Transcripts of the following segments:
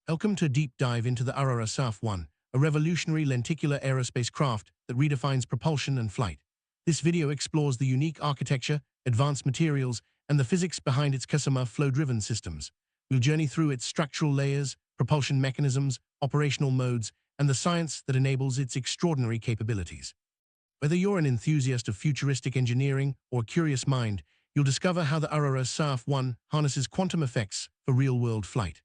Welcome to a deep dive into the AURORA CF1, a revolutionary lenticular aerospace craft that redefines propulsion and flight. This video explores the unique architecture, advanced materials, and the physics behind its Casimer flow-driven systems. We'll journey through its structural layers, propulsion mechanisms, operational modes, and the science that enables its extraordinary capabilities. Whether you're an enthusiast of futuristic engineering or a curious mind, you'll discover how the AURORA CF1 harnesses quantum effects for real-world flight.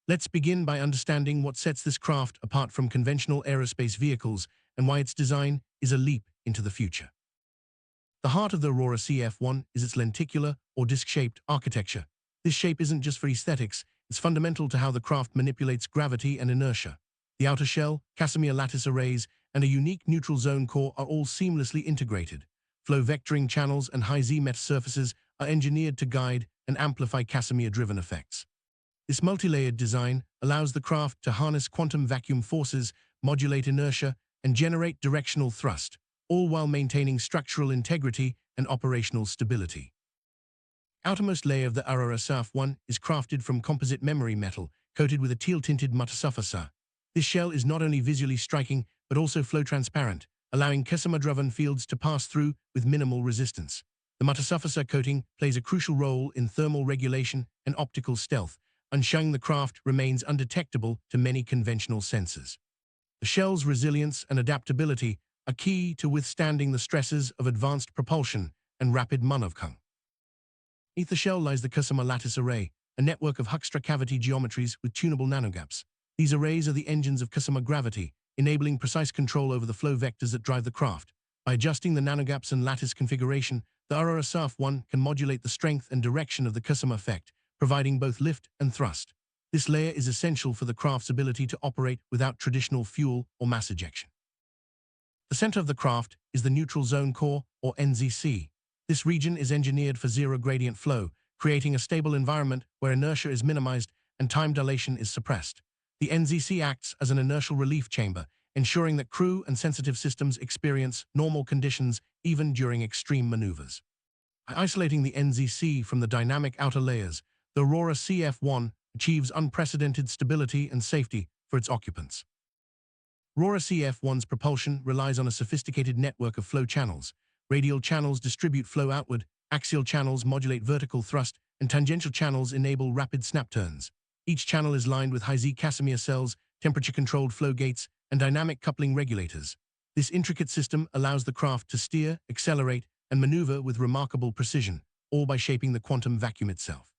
Let's begin by understanding what sets this craft apart from conventional aerospace vehicles and why its design is a leap into the future. The heart of the AURORA CF1 is its lenticular or disc-shaped architecture. This shape isn't just for aesthetics, it's fundamental to how the craft manipulates gravity and inertia. The outer shell, Casimir lattice arrays, and a unique neutral zone core are all seamlessly integrated. Flow vectoring channels and high-Z metasurfaces are engineered to guide and amplify Casimir-driven effects. This multi-layered design allows the craft to harness quantum vacuum forces, modulate inertia, and generate directional thrust, all while maintaining structural integrity and operational stability. The outermost layer of the AURORA CF1 is crafted from composite memory metal, coated with a teal-tinted metasurface. This shell is not only visually striking, but also flow-transparent, allowing Casimir-driven fields to pass through with minimal resistance. The metasurface coating plays a crucial role in thermal regulation and optical stealth, ensuring the craft remains undetectable to many conventional sensors. The shell's resilience and adaptability are key to withstanding the stresses of advanced propulsion and rapid maneuver. Beneath the shell lies the Casimir lattice array, a network of Huxtra cavity geometries with tunable nanogaps. These arrays are the engines of Casimir gravity, enabling precise control over the flow vectors that drive the craft. By adjusting the nanogaps and lattice configuration, the AURORA CF1 can modulate the strength and direction of the Casimir effect, providing both lift and thrust. This layer is essential for the craft's ability to operate without traditional fuel or mass ejection. The center of the craft is the neutral zone core, or NZC. This region is engineered for zero gradient flow, creating a stable environment where inertia is minimized and time dilation is suppressed. The NZC acts as an inertial relief chamber, ensuring that crew and sensitive systems experience normal conditions even during extreme maneuvers. By isolating the NZC from the dynamic outer layers, the AURORA CF1 achieves unprecedented stability and safety for its occupants. AURORA CF1's propulsion relies on a sophisticated network of flow channels. Radial channels distribute flow outward, axial channels modulate vertical thrust, and tangential channels enable rapid snap turns. Each channel is lined with high-Z Casimir cells, temperature-controlled flow gates, and dynamic coupling regulators. This intricate system allows the craft to steer, accelerate, and maneuver with remarkable precision, all by shaping the quantum vacuum itself.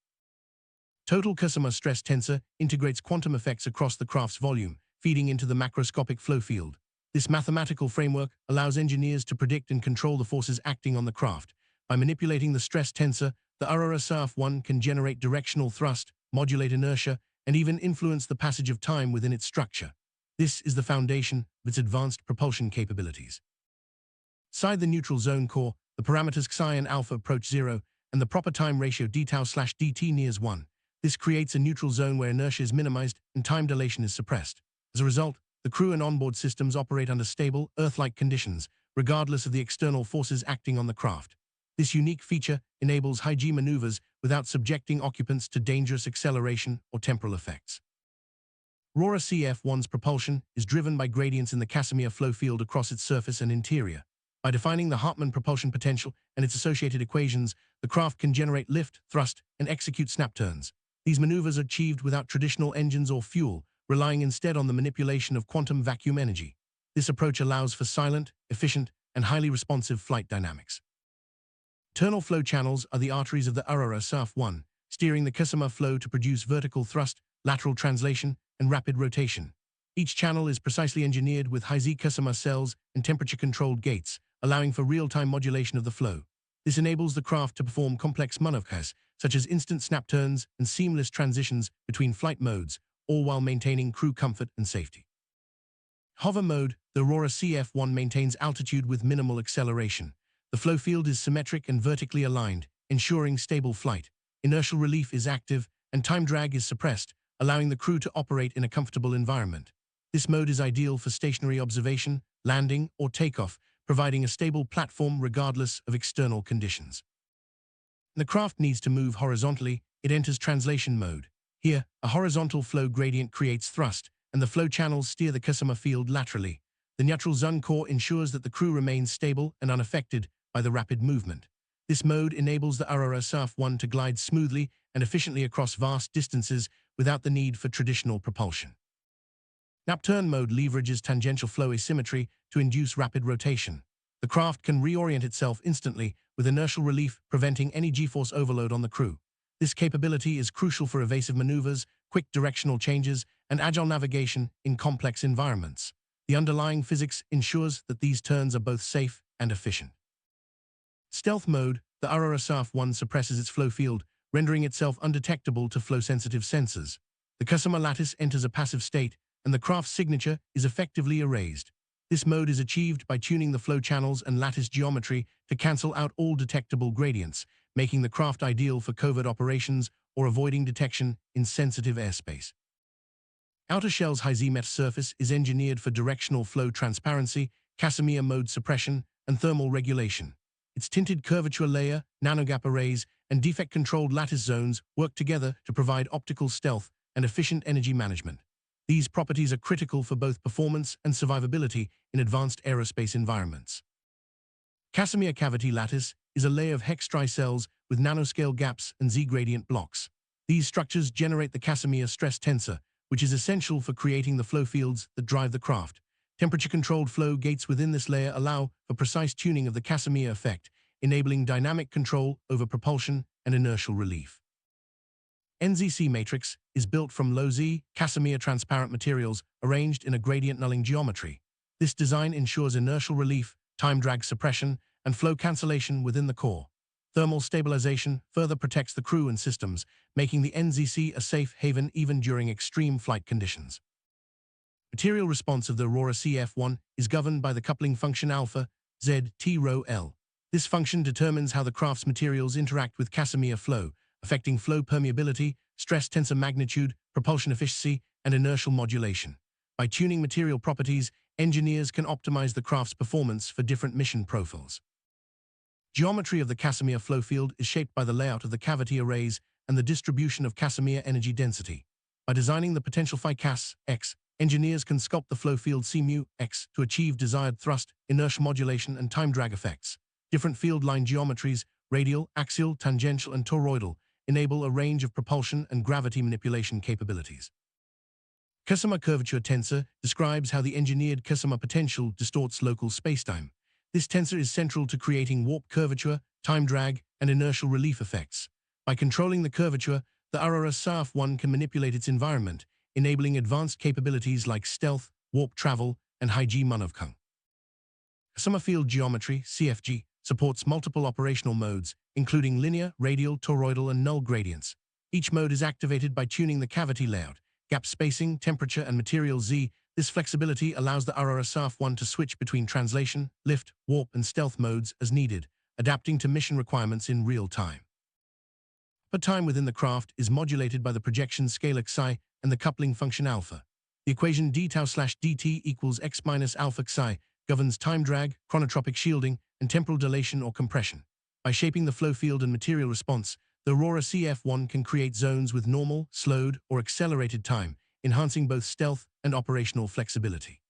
Total Casimir stress tensor integrates quantum effects across the craft's volume, feeding into the macroscopic flow field. This mathematical framework allows engineers to predict and control the forces acting on the craft. By manipulating the stress tensor, the AURORA CF1 can generate directional thrust, modulate inertia, and even influence the passage of time within its structure. This is the foundation of its advanced propulsion capabilities. Inside the neutral zone core, the parameters Xi and alpha approach zero, and the proper time ratio d-tau/dt nears 1. This creates a neutral zone where inertia is minimized and time dilation is suppressed. As a result, the crew and onboard systems operate under stable, Earth-like conditions, regardless of the external forces acting on the craft. This unique feature enables high-G maneuvers without subjecting occupants to dangerous acceleration or temporal effects. AURORA CF1's propulsion is driven by gradients in the Casimir flow field across its surface and interior. By defining the Hartman propulsion potential and its associated equations, the craft can generate lift, thrust, and execute snap turns. These maneuvers are achieved without traditional engines or fuel, relying instead on the manipulation of quantum vacuum energy. This approach allows for silent, efficient, and highly responsive flight dynamics. Internal flow channels are the arteries of the AURORA CF1, steering the Casimir flow to produce vertical thrust, lateral translation, and rapid rotation. Each channel is precisely engineered with high-Z Casimir cells and temperature-controlled gates, allowing for real-time modulation of the flow. This enables the craft to perform complex maneuvers, such as instant snap turns and seamless transitions between flight modes, all while maintaining crew comfort and safety. Hover mode, the AURORA CF1 maintains altitude with minimal acceleration. The flow field is symmetric and vertically aligned, ensuring stable flight. Inertial relief is active, and time drag is suppressed, allowing the crew to operate in a comfortable environment. This mode is ideal for stationary observation, landing, or takeoff, providing a stable platform regardless of external conditions. When the craft needs to move horizontally, it enters translation mode. Here, a horizontal flow gradient creates thrust, and the flow channels steer the Casimir field laterally. The neutral zone core ensures that the crew remains stable and unaffected by the rapid movement. This mode enables the AURORA CF1 to glide smoothly and efficiently across vast distances without the need for traditional propulsion. Upturn mode leverages tangential flow asymmetry to induce rapid rotation. The craft can reorient itself instantly, with inertial relief preventing any G-force overload on the crew. This capability is crucial for evasive maneuvers, quick directional changes, and agile navigation in complex environments. The underlying physics ensures that these turns are both safe and efficient. Stealth mode, the AURORA CF1 suppresses its flow field, rendering itself undetectable to flow-sensitive sensors. The Casimer lattice enters a passive state, and the craft's signature is effectively erased. This mode is achieved by tuning the flow channels and lattice geometry to cancel out all detectable gradients, making the craft ideal for covert operations or avoiding detection in sensitive airspace. Outer shell's high-Z metasurface is engineered for directional flow transparency, Casimir mode suppression, and thermal regulation. Its tinted curvature layer, nanogap arrays, and defect-controlled lattice zones work together to provide optical stealth and efficient energy management. These properties are critical for both performance and survivability in advanced aerospace environments. Casimir cavity lattice is a layer of hex-dry cells with nanoscale gaps and Z-gradient blocks. These structures generate the Casimir stress tensor, which is essential for creating the flow fields that drive the craft. Temperature-controlled flow gates within this layer allow for precise tuning of the Casimir effect, enabling dynamic control over propulsion and inertial relief. NZC matrix is built from low-Z, Casimir transparent materials arranged in a gradient-nulling geometry. This design ensures inertial relief, time drag suppression, and flow cancellation within the core. Thermal stabilization further protects the crew and systems, making the NZC a safe haven even during extreme flight conditions. Material response of the AURORA CF1 is governed by the coupling function alpha, Z, T, rho, L. This function determines how the craft's materials interact with Casimir flow, affecting flow permeability, stress tensor magnitude, propulsion efficiency, and inertial modulation. By tuning material properties, engineers can optimize the craft's performance for different mission profiles. Geometry of the Casimir flow field is shaped by the layout of the cavity arrays and the distribution of Casimir energy density. By designing the potential phi Cas X, engineers can sculpt the flow field C mu X to achieve desired thrust, inertial modulation, and time drag effects. Different field line geometries, radial, axial, tangential, and toroidal, enable a range of propulsion and gravity manipulation capabilities. Casimir curvature tensor describes how the engineered Casimir potential distorts local spacetime. This tensor is central to creating warp curvature, time drag, and inertial relief effects. By controlling the curvature, the AURORA CF1 can manipulate its environment, enabling advanced capabilities like stealth, warp travel, and high-G maneuvering. Casimir Field Geometry, CFG, supports multiple operational modes, including linear, radial, toroidal, and null gradients. Each mode is activated by tuning the cavity layout, gap spacing, temperature, and material Z. This flexibility allows the AURORA CF1 to switch between translation, lift, warp, and stealth modes as needed, adapting to mission requirements in real time. Upper time within the craft is modulated by the projection scalar psi and the coupling function alpha. The equation d tau/dt equals x minus alpha psi governs time drag, chronotropic shielding, and temporal dilation or compression. By shaping the flow field and material response, the AURORA CF1 can create zones with normal, slowed, or accelerated time, enhancing both stealth and operational flexibility.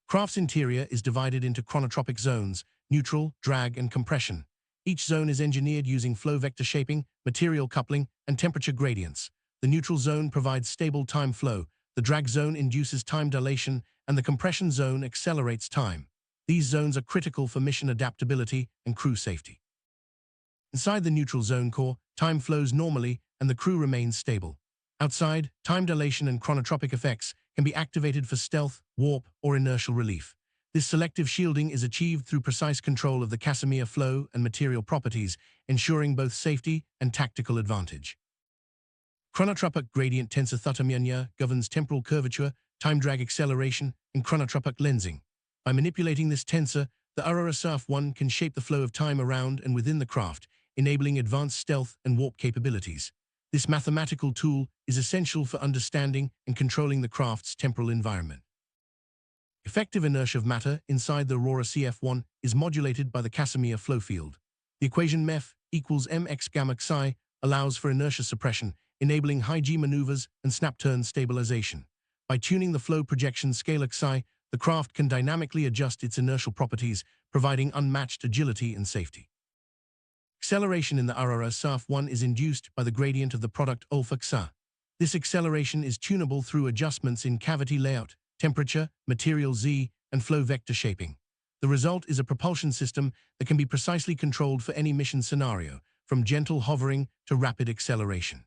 Craft's interior is divided into chronotropic zones, neutral, drag, and compression. Each zone is engineered using flow vector shaping, material coupling, and temperature gradients. The neutral zone provides stable time flow, the drag zone induces time dilation, and the compression zone accelerates time. These zones are critical for mission adaptability and crew safety. Inside the neutral zone core, time flows normally and the crew remains stable. Outside, time dilation and chronotropic effects can be activated for stealth, warp, or inertial relief. This selective shielding is achieved through precise control of the Casimir flow and material properties, ensuring both safety and tactical advantage. Chronotropic gradient tensor theta governs temporal curvature, time drag acceleration, and chronotropic lensing. By manipulating this tensor, the AURORA CF1 can shape the flow of time around and within the craft, enabling advanced stealth and warp capabilities. This mathematical tool is essential for understanding and controlling the craft's temporal environment. Effective inertia of matter inside the AURORA CF1 is modulated by the Casimir flow field. The equation MEF equals mx gamma psi allows for inertia suppression, enabling high-G maneuvers and snap-turn stabilization. By tuning the flow projection scalar psi, the craft can dynamically adjust its inertial properties, providing unmatched agility and safety. Acceleration in the AURORA CF1 is induced by the gradient of the product alpha psi. This acceleration is tunable through adjustments in cavity layout, temperature, material Z, and flow vector shaping. The result is a propulsion system that can be precisely controlled for any mission scenario, from gentle hovering to rapid acceleration.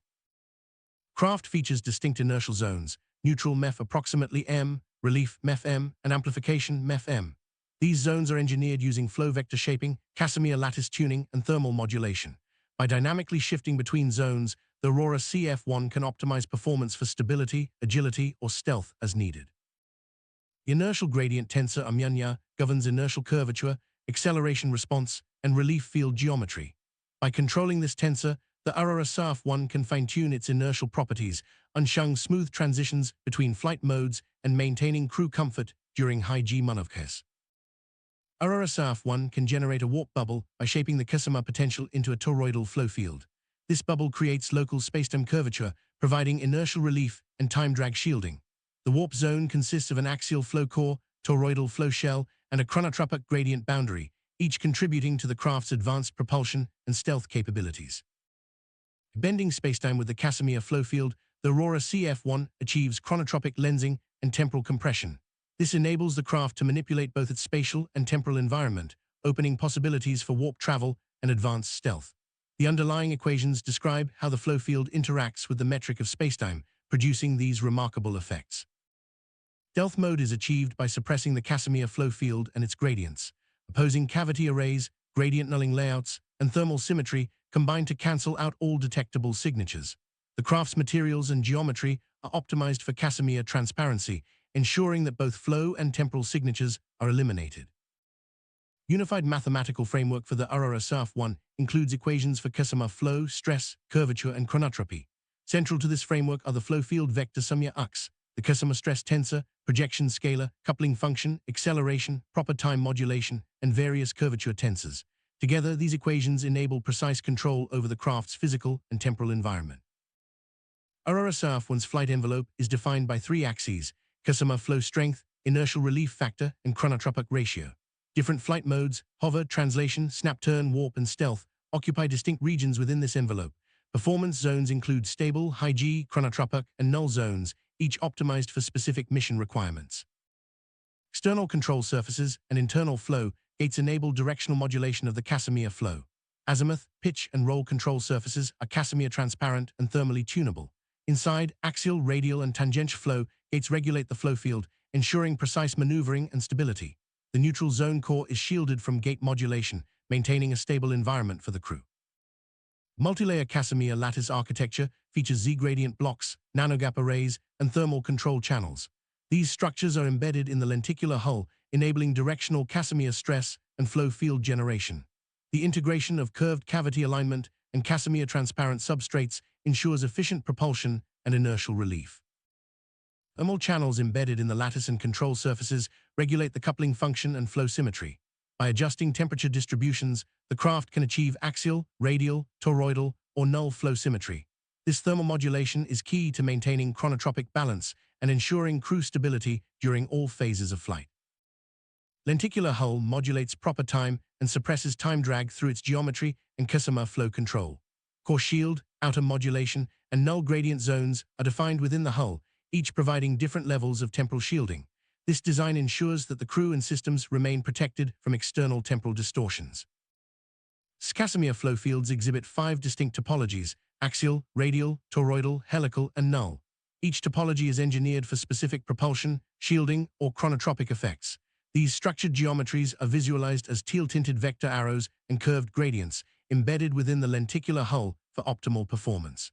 Craft features distinct inertial zones: neutral MEF approximately m, relief MEF m, and amplification MEF m. These zones are engineered using flow vector shaping, Casimir lattice tuning, and thermal modulation. By dynamically shifting between zones, the AURORA CF1 can optimize performance for stability, agility, or stealth as needed. The inertial gradient tensor Hartman governs inertial curvature, acceleration response, and relief field geometry. By controlling this tensor, the AURORA CF1 can fine-tune its inertial properties, ensuring smooth transitions between flight modes and maintaining crew comfort during high-G maneuvers. AURORA CF1 can generate a warp bubble by shaping the Casimer potential into a toroidal flow field. This bubble creates local spacetime curvature, providing inertial relief and time drag shielding. The warp zone consists of an axial flow core, toroidal flow shell, and a chronotropic gradient boundary, each contributing to the craft's advanced propulsion and stealth capabilities. Bending spacetime with the Casimir flow field, the AURORA CF1 achieves chronotropic lensing and temporal compression. This enables the craft to manipulate both its spatial and temporal environment, opening possibilities for warp travel and advanced stealth. The underlying equations describe how the flow field interacts with the metric of spacetime, producing these remarkable effects. Stealth mode is achieved by suppressing the Casimir flow field and its gradients. Opposing cavity arrays, gradient nulling layouts, and thermal symmetry combine to cancel out all detectable signatures. The craft's materials and geometry are optimized for Casimir transparency, ensuring that both flow and temporal signatures are eliminated. Unified mathematical framework for the AURORA CF1 includes equations for Casimer flow, stress, curvature, and chronotropy. Central to this framework are the flow field vector Casimir Ux, the Casimer stress tensor, projection scalar, coupling function, acceleration, proper time modulation, and various curvature tensors. Together, these equations enable precise control over the craft's physical and temporal environment. AURORA CF1's flight envelope is defined by three axes: Casimer flow strength, inertial relief factor, and chronotropic ratio. Different flight modes, hover, translation, snap turn, warp, and stealth, occupy distinct regions within this envelope. Performance zones include stable, high-G, chronotropic, and null zones, each optimized for specific mission requirements. External control surfaces and internal flow gates enable directional modulation of the Casimir flow. Azimuth, pitch, and roll control surfaces are Casimir transparent and thermally tunable. Inside, axial, radial, and tangential flow gates regulate the flow field, ensuring precise maneuvering and stability. The neutral zone core is shielded from gate modulation, maintaining a stable environment for the crew. Multilayer Casimir lattice architecture features Z-gradient blocks, nanogap arrays, and thermal control channels. These structures are embedded in the lenticular hull, enabling directional Casimir stress and flow field generation. The integration of curved cavity alignment and Casimir transparent substrates ensures efficient propulsion and inertial relief. Thermal channels embedded in the lattice and control surfaces regulate the coupling function and flow symmetry. By adjusting temperature distributions, the craft can achieve axial, radial, toroidal, or null flow symmetry. This thermal modulation is key to maintaining chronotropic balance and ensuring crew stability during all phases of flight. Lenticular hull modulates proper time and suppresses time drag through its geometry and Casimir flow control. Core shield, outer modulation, and null gradient zones are defined within the hull, each providing different levels of temporal shielding. This design ensures that the crew and systems remain protected from external temporal distortions. Casimir flow fields exhibit 5 distinct topologies: axial, radial, toroidal, helical, and null. Each topology is engineered for specific propulsion, shielding, or chronotropic effects. These structured geometries are visualized as teal-tinted vector arrows and curved gradients, embedded within the lenticular hull for optimal performance.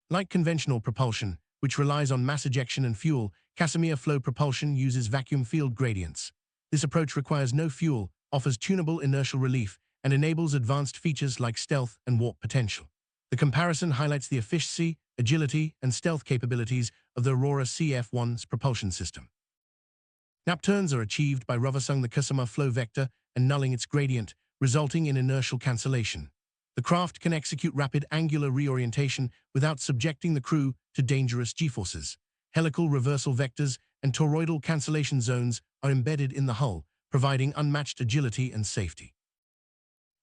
Like conventional propulsion, which relies on mass ejection and fuel, Casimir flow propulsion uses vacuum field gradients. This approach requires no fuel, offers tunable inertial relief, and enables advanced features like stealth and warp potential. The comparison highlights the efficiency, agility, and stealth capabilities of the AURORA CF1's propulsion system. Snap turns are achieved by reversing the Casimir flow vector and nulling its gradient, resulting in inertial cancellation. The craft can execute rapid angular reorientation without subjecting the crew to dangerous g-forces. Helical reversal vectors and toroidal cancellation zones are embedded in the hull, providing unmatched agility and safety.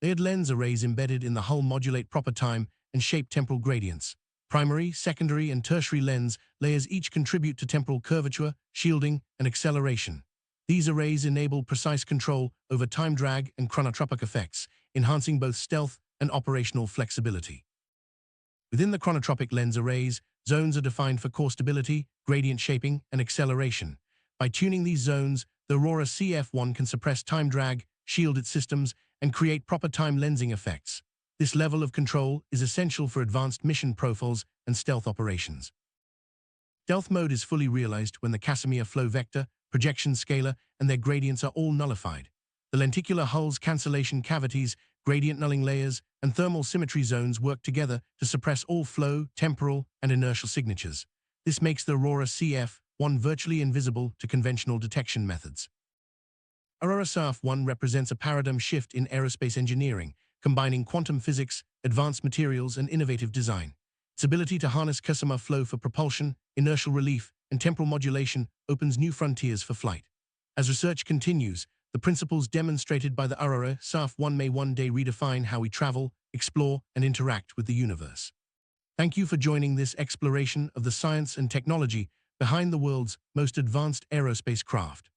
Layered lens arrays embedded in the hull modulate proper time and shape temporal gradients. Primary, secondary, and tertiary lens layers each contribute to temporal curvature, shielding, and acceleration. These arrays enable precise control over time drag and chronotropic effects, enhancing both stealth and operational flexibility. Within the chronotropic lens arrays, zones are defined for core stability, gradient shaping, and acceleration. By tuning these zones, the AURORA CF1 can suppress time drag, shield its systems, and create proper time lensing effects. This level of control is essential for advanced mission profiles and stealth operations. Stealth mode is fully realized when the Casimir flow vector, projection scalar, and their gradients are all nullified. The lenticular hull's cancellation cavities, gradient nulling layers, and thermal symmetry zones work together to suppress all flow, temporal, and inertial signatures. This makes the AURORA CF1 virtually invisible to conventional detection methods. AURORA CF1 represents a paradigm shift in aerospace engineering, combining quantum physics, advanced materials, and innovative design. Its ability to harness Casimer flow for propulsion, inertial relief, and temporal modulation opens new frontiers for flight. As research continues, the principles demonstrated by the AURORA CF1 may one day redefine how we travel, explore, and interact with the universe. Thank you for joining this exploration of the science and technology behind the world's most advanced aerospace craft.